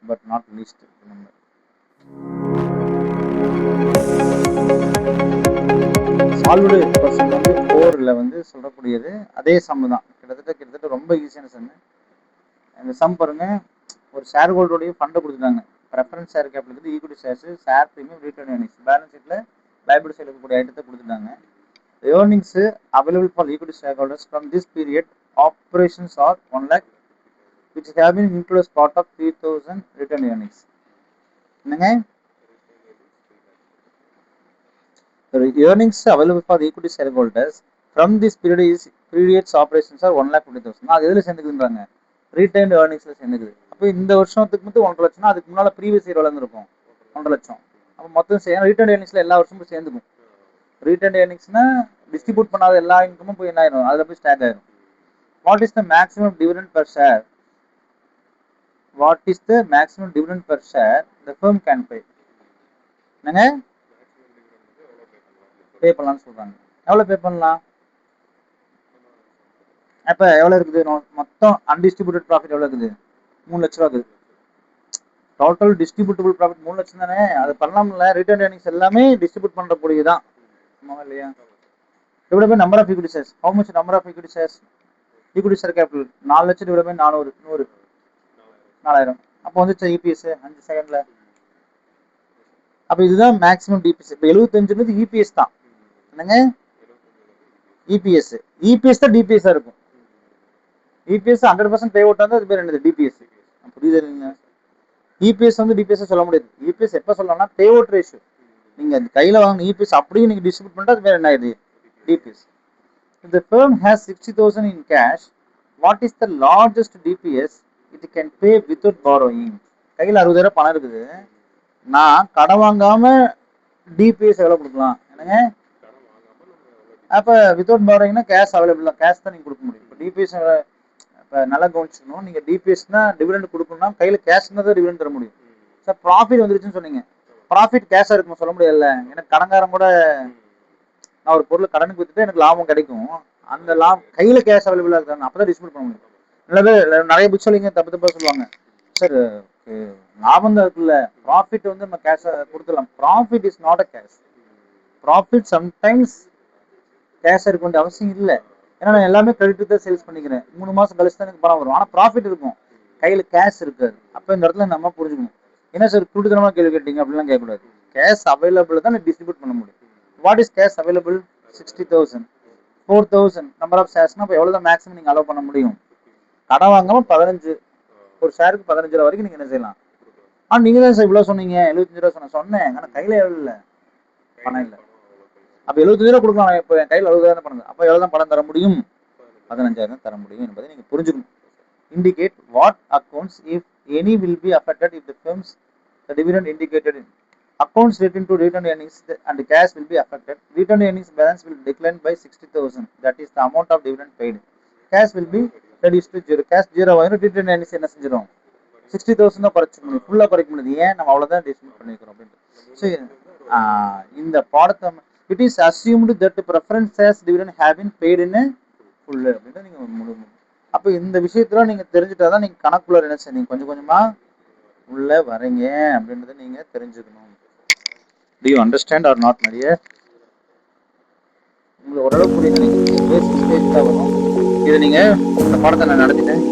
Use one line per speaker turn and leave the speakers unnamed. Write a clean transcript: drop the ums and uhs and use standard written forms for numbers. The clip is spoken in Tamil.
but not least. Remember. Solved question வந்து 4ல் வந்து சொல்லக்கூடியது அதே சம் தான், கிட்டத்தட்ட ரொம்ப ஈஸியான சம். இந்த சம் பாருங்க, ஒரு ஷேர் ஹோல்டருடைய ஃபண்டை கொடுத்துட்டாங்க. ரெஃபரன்ஸ் ஷேர் கேபிட்டல் வந்து equity shares, share premium, return earnings, balance ஷீட்ல லைபிலிட்டி சைடில் இருக்கக்கூடிய ஐட்டத்தை கொடுத்துட்டாங்க. Earnings available for equity share holders from this period operations are 1 lakh which have been included as part of 3000 return earnings. என்னங்க, earnings available for the equity shareholders from this period's operations are 1,50,000. அது எதுல சேர்ந்துக்குதுன்றாங்க, ரீடைன்ட் ஏர்னிங்ஸ்ல சேர்ந்துக்குது. அப்போ இந்த வருஷத்துக்கு மட்டும் 1.5 லட்சம்னா அதுக்கு முன்னால ப்ரீவியஸ் இயர் வளர்ந்துருக்கும் 1.5 லட்சம். அப்போ மொத்தம் ரீடைன்ட் ஏர்னிங்ஸ்ல எல்லா வருஷமும் சேர்ந்துக்கும். ரீடைன்ட் ஏர்னிங்ஸ்னா டிஸ்ட்ரிபியூட் பண்ணாத எல்லா இன்கமும் போய் என்ன ஆயிரும், அதில் போய் ஸ்டாக் ஆயிரும். What is the maximum dividend per share? What is the maximum dividend per share the firm can pay? என்னங்க, பே பண்ணலாம்னு சொல்றாங்க. எவ்வளவு பே பண்ணலாம்? அப்ப எவ்வளவு இருக்குது மொத்தம் அன்டிஸ்ட்ரிபியூட்டட் ப்ராஃபிட் எவ்வளவு இருக்குது? 3 லட்சம் ரூபா இருக்குது. டோட்டல் டிஸ்ட்ரிபியூட்டபிள் ப்ராஃபிட் 3 லட்சம் தானே. அது பண்ணலாம்ல. ரிட்டர்ன் ஏர்னிங்ஸ் எல்லாமே டிஸ்ட்ரிபியூட் பண்ற கூடியதான் இல்லையா? Divide by number of equity shares. How much number of equity shares? Equity share capital 4 லட்சம் டிவைட் பை 400 100 4000. அப்போ வந்துச்சு இபிஎஸ் 5 செகண்ட்ல. அப்ப இதுதான் மேக்ஸிமம் டிபிஎஸ். இப்போ 75 இபிஎஸ் தான். என்னங்க, இபிஎஸ் தான் டிபிஎஸ் இருக்கும். இபிஎஸ் 100% பே அவுட் வந்து அது பேர் என்னது, டிபிஎஸ். புரியுது இல்லைங்க? இபிஎஸ் வந்து டிபிஎஸ் சொல்ல முடியாது. இபிஎஸ் எப்ப சொல்லலாம்னா பே அவுட் ரேஷியோ. நீங்க கையில வாங்கின இபிஎஸ் அப்படியே நீங்க டிஸ்ட்ரிபியூட் பண்ணிட்டு அது பேர் என்ன ஆயிடுது, DPS. The firm has 60,000 in cash. What is the largest DPS it can pay without borrowing? கையில் 60,000 பணம் இருக்குது, நான் கடன் வாங்காம டிபிஎஸ் எவ்வளவு கொடுக்கலாம்? என்னங்க, அப்ப வித்தவுட் பாரோயிங்னா கேஷ் அவைலபிள் தான், கேஷ் தான் நீங்க கொடுக்க முடியும். இப்போ டிபிஎஸ் இப்போ நல்லா கவனிச்சுக்கணும். நீங்க டிபிஎஸ்னா டிவிடெண்ட் கொடுக்கணும்னா கையில கேஷ் தான் டிவிடெண்ட் தர முடியும். சார் ப்ராஃபிட் வந்துருச்சுன்னு சொன்னீங்க, ப்ராஃபிட் கேஷா இருக்குமா? சொல்ல முடியாதுல்ல. எனக்கு கடன்காரன் கூட நான் ஒரு பொருள் கடனுக்கு வித்துட்டு எனக்கு லாபம் கிடைக்கும், அந்த லாபம் கையில கேஷ் அவைலபிளா இருக்காங்க, அப்பதான் டிஸ்ட்ரிபியூட் பண்ண முடியும். நிறைய புக் சொல்லிங்க தப்பு சொல்லுவாங்க, சார் லாபம் தான் இருக்குல்ல, ப்ராஃபிட் வந்து நம்ம கேஷ் கொடுத்துடலாம். Profit is not a cash. Profit sometimes cash இருக்க வேண்டிய அவசியம் இல்லை. ஏன்னா நான் எல்லாமே கிரெடிட் தான் சேல்ஸ் பண்ணிக்கிறேன், 3 மாசம் கழிச்சு தான் எனக்கு பணம் வரும். ஆனா ப்ராஃபிட் இருக்கும், கையில கேஷ் இருக்காது. அப்ப இந்த இடத்துல நம்ம புரிஞ்சுக்கணும். என்ன சார் குடுத்தனமா கேள்வி கேட்டீங்க அப்படிலாம் கேட்கக்கூடாது. கேஷ் அவைலபிள் தான் டிஸ்ட்ரிபியூட் பண்ண முடியும். What is cash available? 60,000. 4,000 number of ஷேர்ஸ்னா இப்போ எவ்வளவு மேக்ஸிமம் நீங்க அலோவ் பண்ண முடியும்? கடன் வாங்காம 15, ஒரு ஷேருக்கு 15 ரூபா வரைக்கும் நீங்க என்ன செய்யலாம். ஆனா நீங்க தான் சார் இவ்வளவு சொன்னீங்க, 75 ரூபா சொன்னேன். ஆனா கையில எவ்வளவு இல்லை, பணம் இல்லை. அப்ப 75 ரூபா கொடுக்கலாம், இப்போ என் கையில் 60,000 பணம். அப்ப எவ்வளவு பணம் தர முடியும்? 15,000 தர முடியும் என்பதை நீங்க புரிஞ்சுக்கணும். Indicate what accounts, if any, will be affected if the firm's the dividend indicated in accounts relating to return earnings and cash will be affected. Return earnings balance will decline by 60,000. That is the amount of dividend paid. Cash will be reduced to 0. Cash 0 ஆயிரும். return earnings என்ன செஞ்சிரும், 60,000 தான் குறைச்சு முடியும், ஃபுல்லா குறைக்க முடியாது. ஏன், நம்ம அவ்வளவுதான் டிஸ்ட்ரிபியூட் பண்ணிக்கிறோம் அப்படின்ட்டு. ஸோ இந்த பாடத்தை it is assumed that preference shares dividend have been paid in full அப்படின்ட்டு நீங்க முழுமை. அப்போ இந்த விஷயத்துல நீங்க தெரிஞ்சுட்டாதான் நீங்க கணக்குள்ள என்ன செய்ய கொஞ்சம் கொஞ்சமா உள்ள வரீங்க அப்படின்றத நீங்க தெரிஞ்சுக்கணும். Do you understand or not? நிறைய உங்களுக்கு ஓரளவு புரியுது. பேசிக் ஸ்டேஜ் தான் வரும். இதை நீங்க இந்த பாடத்தை நான் நடத்திட்டேன்.